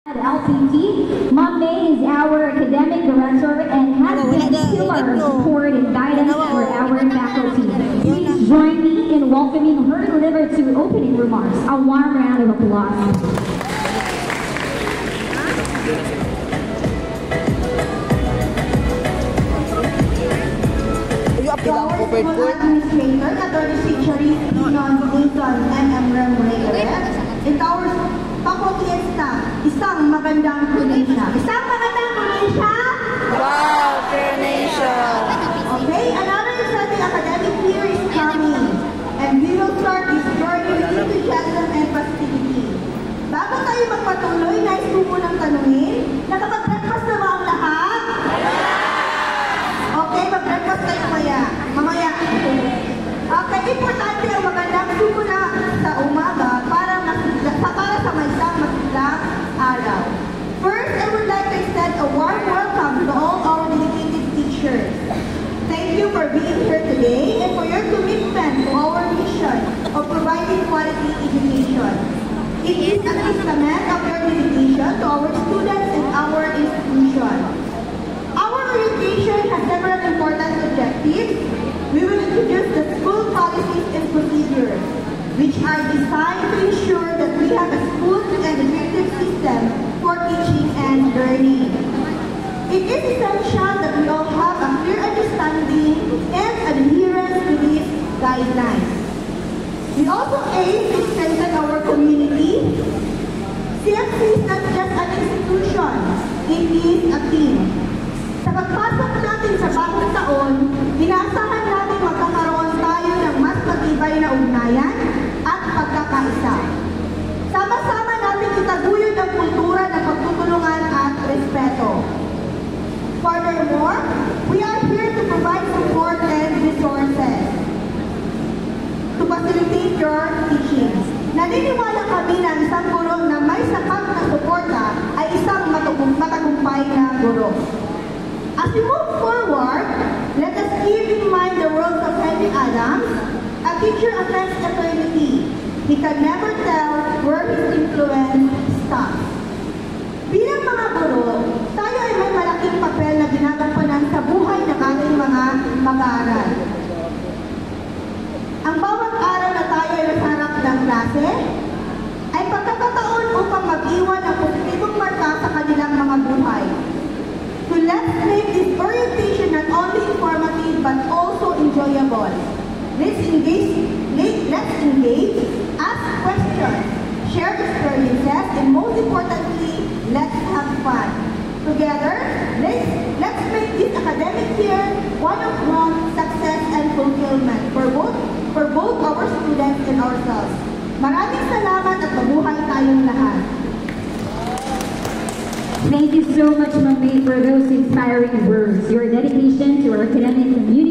At LPT, Ma'am May is our academic director and has been a pillar of support and guidance for our faculty. Please join me in welcoming her to deliver to opening remarks. A warm round of applause. Administrator, Attorney Charis, Non-Wilson, M.M. and our faculty and staff, isang magandang Tunisia. Isang magandang Tunisia! Wow, Tunisia! Okay, another exciting academic year is coming, and we will start this journey with enthusiasm and positivity. Bago tayo magpatuloy, nais ko munang tanungin, nakapag-breakfast na ba ang lahat? Okay, mag-breakfast kayo mamaya. Okay, importante ang magandang sumuna sa umaga para sa may isang masiglang araw. First, I would like to extend a warm welcome to all our dedicated teachers. Thank you for being here today and for your commitment to our mission of providing quality education. It is a testament of your dedication to our students and our institution. Our orientation has several important objectives. We will introduce the school policies and procedures, which are designed to ensure that we have a smooth and effective system for teaching and learning. It is essential that we all have a clear understanding and adherence to these guidelines. We also aim to strengthen our community. CFC is not just an institution, it is a team. Sa pagpasok natin sa bagong taon, inaasahan natin magkakaroon tayo ng mas matibay na ugnayan at pagkakaisa. Sama-sama natin itaguyod ang kultura ng pagtutulungan at respeto. Furthermore, we are here to provide support and resources to facilitate your teachings. Naniniwala kami na isang guro na may sapat na suporta ay isang matagumpay na guro. As we move forward, let us keep in mind the words of Henry Adams, a teacher affects eternity. He can never tell where his influence stops. Bilang mga guro, tayo ay may malaking papel na ginagampanan sa buhay ng ating mga mag-aaral. Ang bawat araw na tayo ay nasarap ng klase, ay pagkakataon upang mag-iwan ng positibong marka sa kanilang mga buhay. So let's make this orientation not only informative but also enjoyable. Let's engage, ask questions, share experiences, and most importantly, let's have fun. Together, let's make this academic year one of success and fulfillment for both our students and ourselves. Maraming salamat at mabuhay tayong lahat. Thank you so much, Ma'am May, for those inspiring words. Your dedication to our academic community